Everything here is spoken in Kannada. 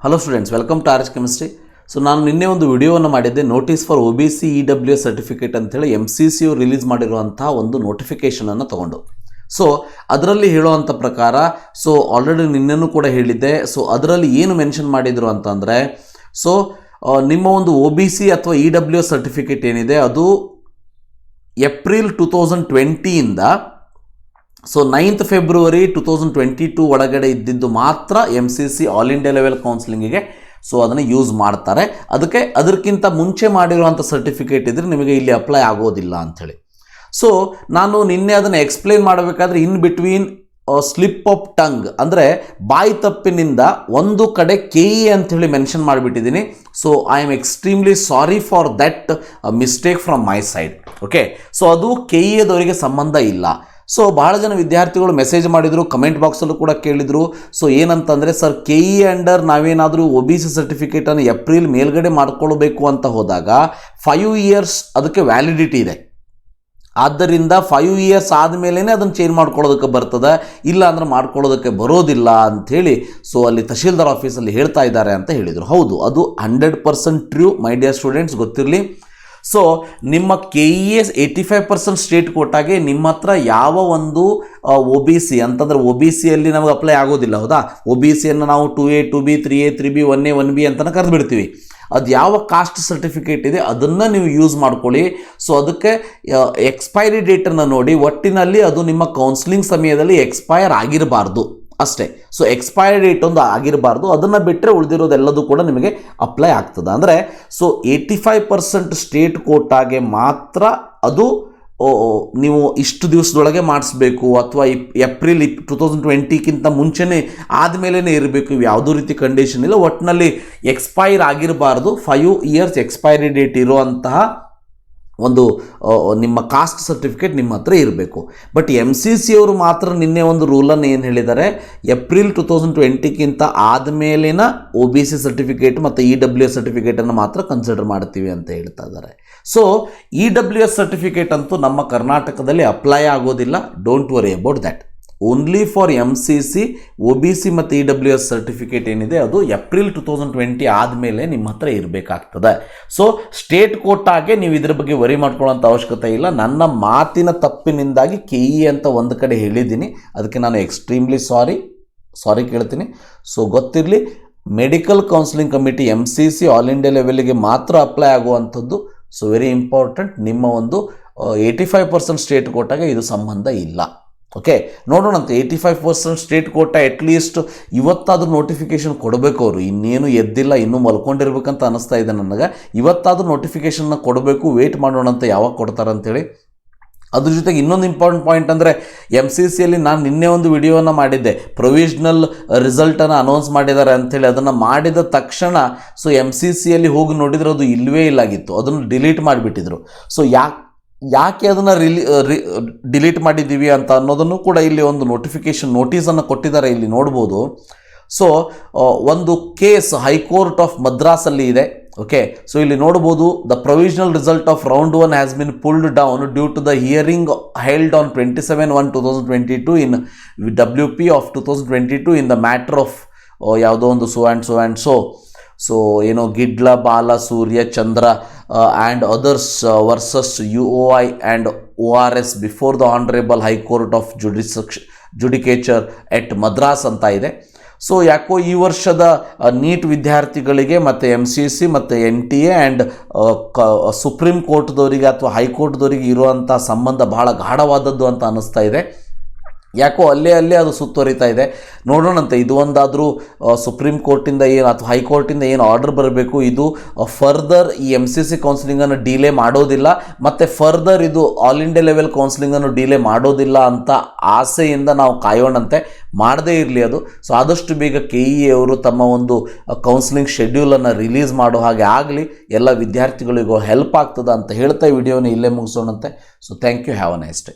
Hello students, welcome to RHchemistry. So ನಾನು ನಿನ್ನೆ ಒಂದು ವಿಡಿಯೋವನ್ನು ಮಾಡಿದ್ದೆ, notice for OBC EWS certificate ಅಂತೇಳಿ MCC ರಿಲೀಸ್ ಮಾಡಿರುವಂಥ ಒಂದು ನೋಟಿಫಿಕೇಷನನ್ನು ತೊಗೊಂಡು. ಸೊ ಅದರಲ್ಲಿ ಹೇಳುವಂಥ ಪ್ರಕಾರ, ಸೊ ಆಲ್ರೆಡಿ ನಿನ್ನೆನೂ ಕೂಡ ಹೇಳಿದ್ದೆ. ಸೊ ಅದರಲ್ಲಿ ಏನು ಮೆನ್ಷನ್ ಮಾಡಿದರು ಅಂತಂದರೆ, ಸೊ ನಿಮ್ಮ ಒಂದು OBC ಅಥವಾ EWS ಸರ್ಟಿಫಿಕೇಟ್ ಏನಿದೆ ಅದು ಏಪ್ರಿಲ್ 2020ಇಂದ ಸೊ 9th February 2022 ಒಳಗಡೆ ಇದ್ದಿದ್ದು ಮಾತ್ರ MCC ಆಲ್ ಇಂಡಿಯಾ ಲೆವೆಲ್ ಕೌನ್ಸಿಲಿಂಗಿಗೆ ಸೊ ಅದನ್ನು ಯೂಸ್ ಮಾಡ್ತಾರೆ. ಅದಕ್ಕಿಂತ ಮುಂಚೆ ಮಾಡಿರುವಂಥ ಸರ್ಟಿಫಿಕೇಟ್ ಇದ್ದರೆ ನಿಮಗೆ ಇಲ್ಲಿ ಅಪ್ಲೈ ಆಗೋದಿಲ್ಲ ಅಂಥೇಳಿ. ಸೊ ನಾನು ನಿನ್ನೆ ಅದನ್ನು ಎಕ್ಸ್ಪ್ಲೇನ್ ಮಾಡಬೇಕಾದ್ರೆ in between slip of tongue ಅಂದರೆ ಬಾಯಿ ತಪ್ಪಿನಿಂದ ಒಂದು ಕಡೆ KE ಅಂಥೇಳಿ ಮೆನ್ಷನ್ ಮಾಡಿಬಿಟ್ಟಿದ್ದೀನಿ. So I am extremely sorry for that mistake from my side. Okay, so ಅದು KEದವರಿಗೆ ಸಂಬಂಧ ಇಲ್ಲ. ಸೊ ಭಾಳ ಜನ ವಿದ್ಯಾರ್ಥಿಗಳು ಮೆಸೇಜ್ ಮಾಡಿದರು, ಕಮೆಂಟ್ ಬಾಕ್ಸಲ್ಲೂ ಕೂಡ ಕೇಳಿದರು. ಸೊ ಏನಂತಂದರೆ, ಸರ್ KE ಅಂಡರ್ ನಾವೇನಾದರೂ OBC ಸರ್ಟಿಫಿಕೇಟನ್ನು ಏಪ್ರಿಲ್ ಮೇಲ್ಗಡೆ ಮಾಡ್ಕೊಳ್ಬೇಕು ಅಂತ ಹೋದಾಗ 5 years ಅದಕ್ಕೆ ವ್ಯಾಲಿಡಿಟಿ ಇದೆ. ಆದ್ದರಿಂದ 5 years ಆದಮೇಲೆ ಅದನ್ನು ಚೇಂಜ್ ಮಾಡ್ಕೊಳ್ಳೋದಕ್ಕೆ ಬರ್ತದೆ, ಇಲ್ಲ ಅಂದ್ರೆ ಮಾಡ್ಕೊಳ್ಳೋದಕ್ಕೆ ಬರೋದಿಲ್ಲ ಅಂಥೇಳಿ ಸೊ ಅಲ್ಲಿ ತಹಶೀಲ್ದಾರ್ ಆಫೀಸಲ್ಲಿ ಹೇಳ್ತಾ ಇದ್ದಾರೆ ಅಂತ ಹೇಳಿದರು. ಹೌದು, ಅದು 100% ಟ್ರೂ ಮೈ ಡಿಯರ್ ಸ್ಟೂಡೆಂಟ್ಸ್, ಗೊತ್ತಿರಲಿ. ಸೊ ನಿಮ್ಮ KES 85% ಸ್ಟೇಟ್ ಕೋಟಾಗೆ ನಿಮ್ಮ ಹತ್ರ ಯಾವ ಒಂದು OBC ಅಂತಂದರೆ OBCಯಲ್ಲಿ ನಮಗೆ ಅಪ್ಲೈ ಆಗೋದಿಲ್ಲ, ಹೌದಾ? OBCಯನ್ನು ನಾವು 2A 2B 3A 3B 1A 1B ಅಂತಲೇ ಕರೆದು ಬಿಡ್ತೀವಿ. ಅದು ಯಾವ ಕಾಸ್ಟ್ ಸರ್ಟಿಫಿಕೇಟ್ ಇದೆ ಅದನ್ನು ನೀವು ಯೂಸ್ ಮಾಡ್ಕೊಳ್ಳಿ. ಸೊ ಅದಕ್ಕೆ ಎಕ್ಸ್ಪೈರಿ ಡೇಟನ್ನು ನೋಡಿ, ಒಟ್ಟಿನಲ್ಲಿ ಅದು ನಿಮ್ಮ ಕೌನ್ಸಿಲಿಂಗ್ ಸಮಯದಲ್ಲಿ ಎಕ್ಸ್ಪೈರ್ ಆಗಿರಬಾರ್ದು ಅಷ್ಟೇ. ಸೊ ಎಕ್ಸ್ಪೈರಿ ಡೇಟ್ ಒಂದು ಆಗಿರಬಾರ್ದು, ಅದನ್ನು ಬಿಟ್ಟರೆ ಉಳಿದಿರೋದೆಲ್ಲದೂ ಕೂಡ ನಿಮಗೆ ಅಪ್ಲೈ ಆಗ್ತದೆ. ಅಂದರೆ ಸೊ 85% ಸ್ಟೇಟ್ ಕೋಟಾಗೆ ಮಾತ್ರ ಅದು ನೀವು ಇಷ್ಟು ದಿವಸದೊಳಗೆ ಮಾಡಿಸ್ಬೇಕು, ಅಥವಾ ಏಪ್ರಿಲ್ 2020ಕ್ಕಿಂತ ಮುಂಚೆನೇ ಆದಮೇಲೆ ಇರಬೇಕು, ಇವು ಯಾವುದೂ ರೀತಿ ಕಂಡೀಷನ್ ಇಲ್ಲ. ಒಟ್ಟಿನಲ್ಲಿ ಎಕ್ಸ್ಪೈರ್ ಆಗಿರಬಾರ್ದು, 5 years ಎಕ್ಸ್ಪೈರಿ ಡೇಟ್ ಇರುವಂತಹ ಒಂದು ನಿಮ್ಮ ಕಾಸ್ಟ್ ಸರ್ಟಿಫಿಕೇಟ್ ನಿಮ್ಮ ಹತ್ರ ಇರಬೇಕು. ಬಟ್ MCC ಅವರು ಮಾತ್ರ ನಿನ್ನೆ ಒಂದು ರೂಲನ್ನು ಏನು ಹೇಳಿದ್ದಾರೆ, ಏಪ್ರಿಲ್ 2020ಕ್ಕಿಂತ ಆದಮೇಲಿನ OBC ಸರ್ಟಿಫಿಕೇಟ್ ಮತ್ತು EWS ಸರ್ಟಿಫಿಕೇಟನ್ನು ಮಾತ್ರ ಕನ್ಸಿಡರ್ ಮಾಡ್ತೀವಿ ಅಂತ ಹೇಳ್ತಾ ಇದ್ದಾರೆ. ಸೊ EWS ಸರ್ಟಿಫಿಕೇಟ್ ಅಂತೂ ನಮ್ಮ ಕರ್ನಾಟಕದಲ್ಲಿ ಅಪ್ಲೈ ಆಗೋದಿಲ್ಲ. Don't worry about that. Only for MCC OBC ಮತ್ತು EWS ಸರ್ಟಿಫಿಕೇಟ್ ಏನಿದೆ ಅದು ಏಪ್ರಿಲ್ 2020 ಆದಮೇಲೆ ನಿಮ್ಮ ಹತ್ರ ಇರಬೇಕಾಗ್ತದೆ. ಸೊ ಸ್ಟೇಟ್ ಕೋಟಾಗೆ ನೀವು ಇದ್ರ ಬಗ್ಗೆ ವರಿ ಮಾಡ್ಕೊಳ್ಳೋಂಥ ಅವಶ್ಯಕತೆ ಇಲ್ಲ. ನನ್ನ ಮಾತಿನ ತಪ್ಪಿನಿಂದಾಗಿ KE ಅಂತ ಒಂದು ಕಡೆ ಹೇಳಿದ್ದೀನಿ, ಅದಕ್ಕೆ ನಾನು ಎಕ್ಸ್ಟ್ರೀಮ್ಲಿ ಸಾರಿ ಕೇಳ್ತೀನಿ. ಸೊ ಗೊತ್ತಿರಲಿ, medical counselling committee MCC all India ಲೆವೆಲ್ಗೆ ಮಾತ್ರ ಅಪ್ಲೈ ಆಗುವಂಥದ್ದು. ಸೊ ವೆರಿ ಇಂಪಾರ್ಟೆಂಟ್, ನಿಮ್ಮ ಒಂದು 85% ಸ್ಟೇಟ್ ಕೋಟಾಗೆ ಇದು ಸಂಬಂಧ ಇಲ್ಲ. ಓಕೆ, ನೋಡೋಣಂತೆ 85% ಸ್ಟೇಟ್ ಕೋಟಾ ಅಟ್ಲೀಸ್ಟ್ ಇವತ್ತಾದ್ರೂ ನೋಟಿಫಿಕೇಷನ್ ಕೊಡಬೇಕು. ಅವರು ಇನ್ನೇನು ಎದ್ದಿಲ್ಲ, ಇನ್ನೂ ಮಲ್ಕೊಂಡಿರ್ಬೇಕಂತ ಅನ್ನಿಸ್ತಾ ಇದೆ ನನಗೆ. ಇವತ್ತಾದ್ರೂ ನೋಟಿಫಿಕೇಷನ್ನ ಕೊಡಬೇಕು, ವೇಟ್ ಮಾಡೋಣಂತ ಯಾವಾಗ ಕೊಡ್ತಾರೆ ಅಂತೇಳಿ. ಅದ್ರ ಜೊತೆಗೆ ಇನ್ನೊಂದು ಇಂಪಾರ್ಟೆಂಟ್ ಪಾಯಿಂಟ್ ಅಂದರೆ, MCCಯಲ್ಲಿ ನಾನು ನಿನ್ನೆ ಒಂದು ವಿಡಿಯೋವನ್ನು ಮಾಡಿದ್ದೆ, ಪ್ರೊವಿಷನಲ್ ರಿಸಲ್ಟನ್ನು ಅನೌನ್ಸ್ ಮಾಡಿದ್ದಾರೆ ಅಂಥೇಳಿ. ಅದನ್ನು ಮಾಡಿದ ತಕ್ಷಣ ಸೊ MCCಯಲ್ಲಿ ಹೋಗಿ ನೋಡಿದರೆ ಅದು ಇಲ್ಲವೇ ಇಲ್ಲಾಗಿತ್ತು, ಅದನ್ನು ಡಿಲೀಟ್ ಮಾಡಿಬಿಟ್ಟಿದ್ರು. ಸೊ ಯಾಕೆ ಅದನ್ನು ಡಿಲೀಟ್ ಮಾಡಿದ್ದೀವಿ ಅಂತ ಅನ್ನೋದನ್ನು ಕೂಡ ಇಲ್ಲಿ ಒಂದು ನೋಟಿಸನ್ನು ಕೊಟ್ಟಿದ್ದಾರೆ, ಇಲ್ಲಿ ನೋಡ್ಬೋದು. ಸೊ ಒಂದು ಕೇಸ್ ಹೈಕೋರ್ಟ್ ಆಫ್ ಮದ್ರಾಸಲ್ಲಿ ಇದೆ. ಓಕೆ, ಸೊ ಇಲ್ಲಿ ನೋಡ್ಬೋದು, the provisional result of round 1 has been pulled down due to the hearing held on 27/1/2022 in WP of 2022 in the matter of ಯಾವುದೋ ಒಂದು so and so ಏನೋ Gidla Bala Surya Chandra and others versus UOI and ORS before the honourable high court of judicature at Madras ಅಂತ ಇದೆ. ಸೊ ಯಾಕೋ ಈ ವರ್ಷದ ನೀಟ್ ವಿದ್ಯಾರ್ಥಿಗಳಿಗೆ ಮತ್ತು MCC ಮತ್ತು NTA ಆ್ಯಂಡ್ ಸುಪ್ರೀಂ ಕೋರ್ಟ್ದವರಿಗೆ ಅಥವಾ ಹೈಕೋರ್ಟ್ದವರಿಗೆ ಇರುವಂಥ ಸಂಬಂಧ ಬಹಳ ಗಾಢವಾದದ್ದು ಅಂತ ಅನ್ನಿಸ್ತಾ ಇದೆ. ಯಾಕೋ ಅಲ್ಲೇ ಅದು ಸುತ್ತುವರಿತಾ ಇದೆ. ನೋಡೋಣಂತೆ, ಇದು ಒಂದಾದರೂ ಸುಪ್ರೀಂ ಕೋರ್ಟಿಂದ ಏನು ಅಥವಾ ಹೈಕೋರ್ಟಿಂದ ಏನು ಆರ್ಡರ್ ಬರಬೇಕು, ಇದು ಫರ್ದರ್ ಈ MCC ಕೌನ್ಸಿಲಿಂಗನ್ನು ಡಿಲೇ ಮಾಡೋದಿಲ್ಲ, ಮತ್ತು ಫರ್ದರ್ ಇದು ಆಲ್ ಇಂಡಿಯಾ ಲೆವೆಲ್ ಕೌನ್ಸಿಲಿಂಗನ್ನು ಡಿಲೇ ಮಾಡೋದಿಲ್ಲ ಅಂತ ಆಸೆಯಿಂದ ನಾವು ಕಾಯೋಣಂತೆ. ಮಾಡದೇ ಇರಲಿ ಅದು. ಸೊ ಆದಷ್ಟು ಬೇಗ KE ಅವರು ತಮ್ಮ ಒಂದು ಕೌನ್ಸಿಲಿಂಗ್ ಶೆಡ್ಯೂಲನ್ನು ರಿಲೀಸ್ ಮಾಡೋ ಹಾಗೆ ಆಗಲಿ, ಎಲ್ಲ ವಿದ್ಯಾರ್ಥಿಗಳಿಗೂ ಹೆಲ್ಪ್ ಆಗ್ತದೆ ಅಂತ ಹೇಳ್ತಾ ವಿಡಿಯೋನ ಇಲ್ಲೇ ಮುಗಿಸೋಣಂತೆ. So thank you, have a nice day.